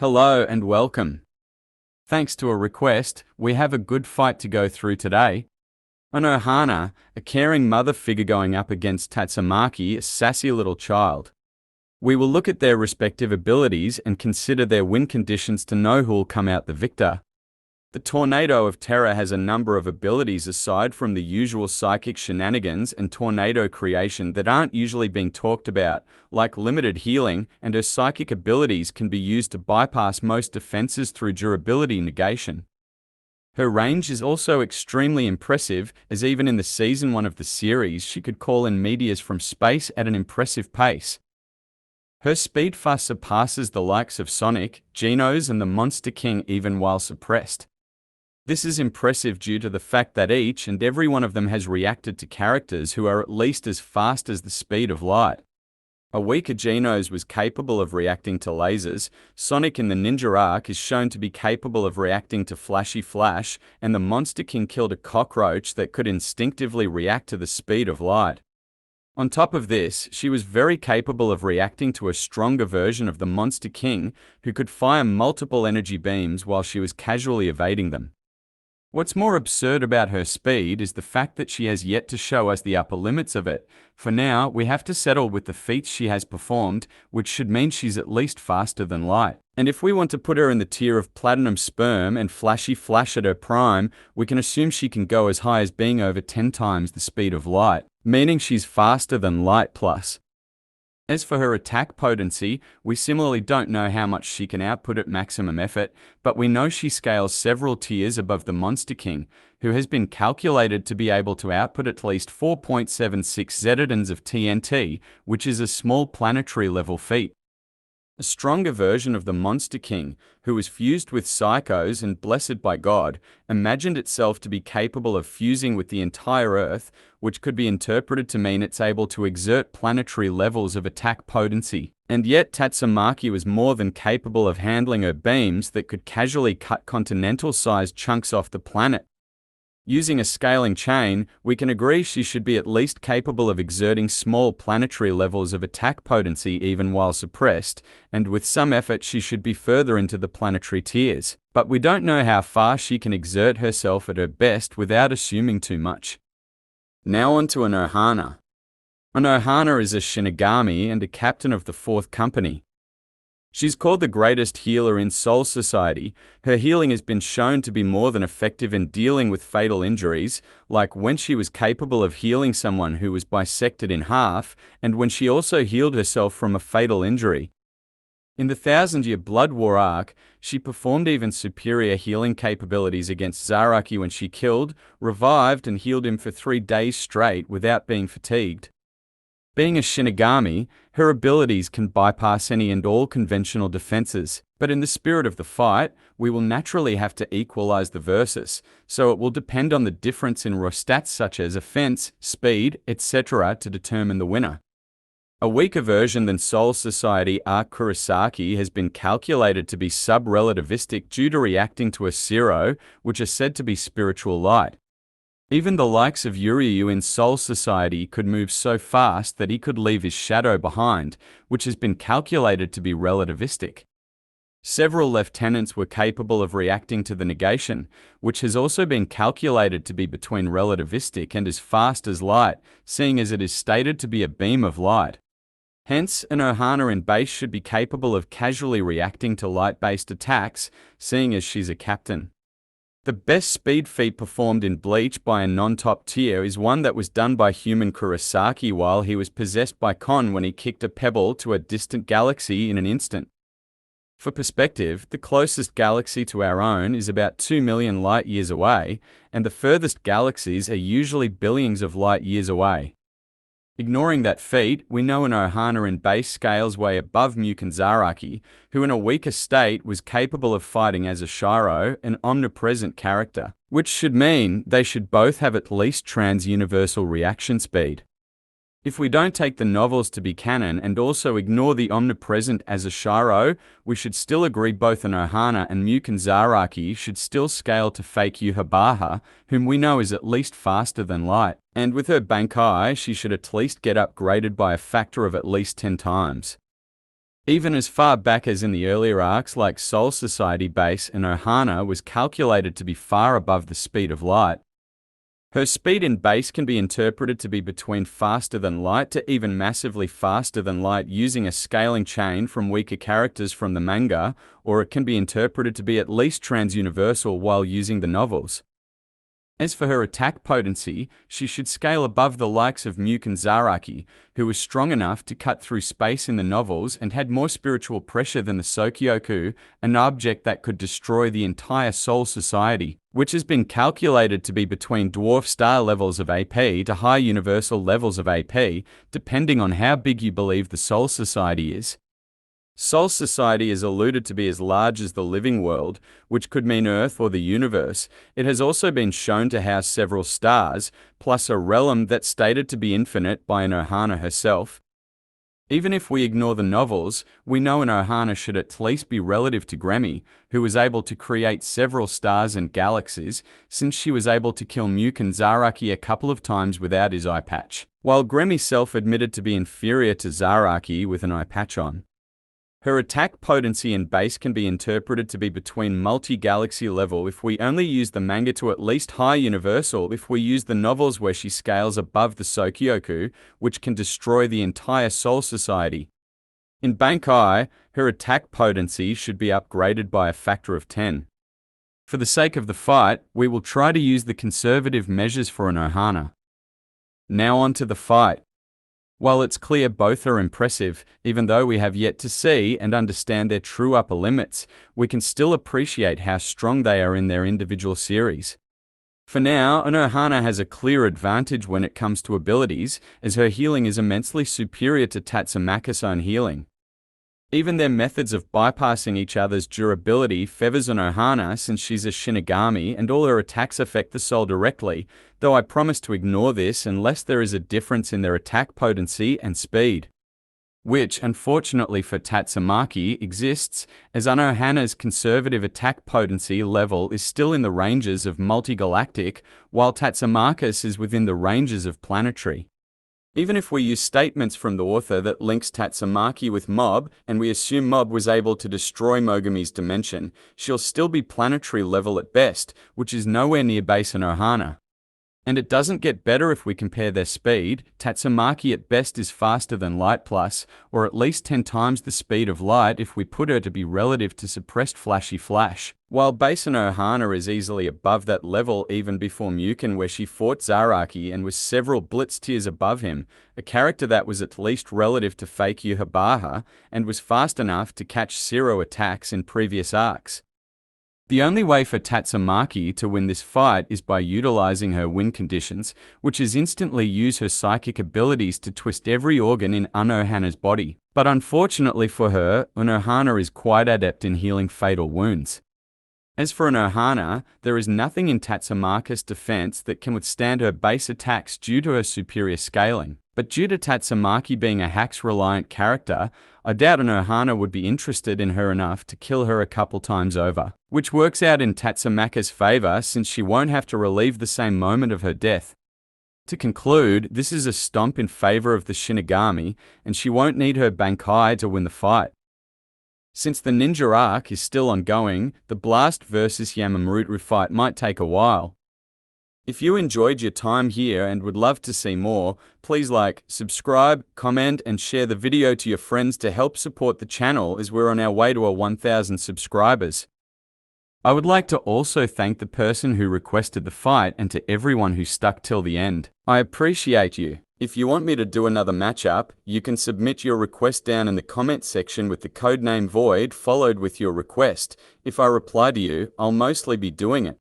Hello and welcome. Thanks to a request, we have a good fight to go through today. Unohana, a caring mother figure going up against Tatsumaki, a sassy little child. We will look at their respective abilities and consider their win conditions to know who'll come out the victor. The Tornado of Terror has a number of abilities aside from the usual psychic shenanigans and tornado creation that aren't usually being talked about, like limited healing, and her psychic abilities can be used to bypass most defenses through durability negation. Her range is also extremely impressive, as even in the Season 1 of the series she could call in meteors from space at an impressive pace. Her speed far surpasses the likes of Sonic, Genos and the Monster King even while suppressed. This is impressive due to the fact that each and every one of them has reacted to characters who are at least as fast as the speed of light. A weaker Genos was capable of reacting to lasers, Sonic in the Ninja arc is shown to be capable of reacting to Flashy Flash, and the Monster King killed a cockroach that could instinctively react to the speed of light. On top of this, she was very capable of reacting to a stronger version of the Monster King, who could fire multiple energy beams while she was casually evading them. What's more absurd about her speed is the fact that she has yet to show us the upper limits of it. For now, we have to settle with the feats she has performed, which should mean she's at least faster than light. And if we want to put her in the tier of Platinum Sperm and Flashy Flash at her prime, we can assume she can go as high as being over 10 times the speed of light, meaning she's faster than light plus. As for her attack potency, we similarly don't know how much she can output at maximum effort, but we know she scales several tiers above the Monster King, who has been calculated to be able to output at least 4.76 zetadons of TNT, which is a small planetary level feat. A stronger version of the Monster King, who was fused with Psychos and blessed by God, imagined itself to be capable of fusing with the entire Earth, which could be interpreted to mean it's able to exert planetary levels of attack potency. And yet Tatsumaki was more than capable of handling her beams that could casually cut continental-sized chunks off the planet. Using a scaling chain, we can agree she should be at least capable of exerting small planetary levels of attack potency even while suppressed, and with some effort she should be further into the planetary tiers. But we don't know how far she can exert herself at her best without assuming too much. Now on to Unohana. Unohana is a Shinigami and a captain of the 4th Company. She's called the greatest healer in Soul Society. Her healing has been shown to be more than effective in dealing with fatal injuries, like when she was capable of healing someone who was bisected in half, and when she also healed herself from a fatal injury. In the 1000-year Blood War arc, she performed even superior healing capabilities against Zaraki when she killed, revived and healed him for 3 days straight without being fatigued. Being a Shinigami, her abilities can bypass any and all conventional defenses, but in the spirit of the fight, we will naturally have to equalize the versus, so it will depend on the difference in raw stats such as offense, speed, etc. to determine the winner. A weaker version than Soul Society arc Kurosaki has been calculated to be sub-relativistic due to reacting to a Zero, which are said to be spiritual light. Even the likes of Yuryu in Soul Society could move so fast that he could leave his shadow behind, which has been calculated to be relativistic. Several lieutenants were capable of reacting to the negation, which has also been calculated to be between relativistic and as fast as light, seeing as it is stated to be a beam of light. Hence, an Unohana in base should be capable of casually reacting to light-based attacks, seeing as she's a captain. The best speed feat performed in Bleach by a non-top tier is one that was done by human Kurosaki while he was possessed by Kon when he kicked a pebble to a distant galaxy in an instant. For perspective, the closest galaxy to our own is about 2 million light-years away, and the furthest galaxies are usually billions of light-years away. Ignoring that feat, we know an Unohana in base scales way above Muken Zaraki, who in a weaker state was capable of fighting as a Shiro, an omnipresent character, which should mean they should both have at least trans-universal reaction speed. If we don't take the novels to be canon and also ignore the omnipresent as a Shiro, we should still agree both Unohana and Muken Zaraki should still scale to fake Yhwach, whom we know is at least faster than light, and with her Bankai she should at least get upgraded by a factor of at least 10 times. Even as far back as in the earlier arcs like Soul Society base, and Unohana was calculated to be far above the speed of light. Her speed in base can be interpreted to be between faster than light to even massively faster than light using a scaling chain from weaker characters from the manga, or it can be interpreted to be at least transuniversal while using the novels. As for her attack potency, she should scale above the likes of Muken Zaraki, who was strong enough to cut through space in the novels and had more spiritual pressure than the Sokyoku, an object that could destroy the entire Soul Society, which has been calculated to be between dwarf star levels of AP to high universal levels of AP, depending on how big you believe the Soul Society is. Soul Society is alluded to be as large as the living world, which could mean Earth or the universe. It has also been shown to house several stars, plus a realm that's stated to be infinite by Unohana herself. Even if we ignore the novels, we know Unohana should at least be relative to Gremi, who was able to create several stars and galaxies, since she was able to kill Muken Zaraki a couple of times without his eye patch, while Gremi self-admitted to be inferior to Zaraki with an eye patch on. Her attack potency and base can be interpreted to be between multi-galaxy level if we only use the manga to at least high universal if we use the novels where she scales above the Sokyoku, which can destroy the entire Soul Society. In Bankai, her attack potency should be upgraded by a factor of 10. For the sake of the fight, we will try to use the conservative measures for Unohana. Now on to the fight. While it's clear both are impressive, even though we have yet to see and understand their true upper limits, we can still appreciate how strong they are in their individual series. For now, Unohana has a clear advantage when it comes to abilities, as her healing is immensely superior to Tatsumaki's own healing. Even their methods of bypassing each other's durability favors Unohana since she's a Shinigami and all her attacks affect the soul directly, though I promise to ignore this unless there is a difference in their attack potency and speed. Which, unfortunately for Tatsumaki, exists, as Unohana's conservative attack potency level is still in the ranges of multigalactic, while Tatsumaki's is within the ranges of planetary. Even if we use statements from the author that links Tatsumaki with Mob, and we assume Mob was able to destroy Mogami's dimension, she'll still be planetary level at best, which is nowhere near base Unohana. And it doesn't get better if we compare their speed. Tatsumaki at best is faster than Light Plus, or at least 10 times the speed of Light if we put her to be relative to suppressed Flashy Flash, while base Unohana is easily above that level even before Muken, where she fought Zaraki and was several blitz tiers above him, a character that was at least relative to fake Yuhabaha and was fast enough to catch zero attacks in previous arcs. The only way for Tatsumaki to win this fight is by utilizing her win conditions, which is instantly use her psychic abilities to twist every organ in Unohana's body. But unfortunately for her, Unohana is quite adept in healing fatal wounds. As for Unohana, there is nothing in Tatsumaki's defense that can withstand her base attacks due to her superior scaling. But due to Tatsumaki being a hacks-reliant character, I doubt Unohana would be interested in her enough to kill her a couple times over, which works out in Tatsumaki's favor since she won't have to relive the same moment of her death. To conclude, this is a stomp in favor of the Shinigami, and she won't need her Bankai to win the fight. Since the ninja arc is still ongoing, the Blast vs Yamamurutu fight might take a while. If you enjoyed your time here and would love to see more, please like, subscribe, comment and share the video to your friends to help support the channel as we're on our way to 1,000 subscribers. I would like to also thank the person who requested the fight and to everyone who stuck till the end. I appreciate you. If you want me to do another matchup, you can submit your request down in the comment section with the codename Void followed with your request. If I reply to you, I'll mostly be doing it.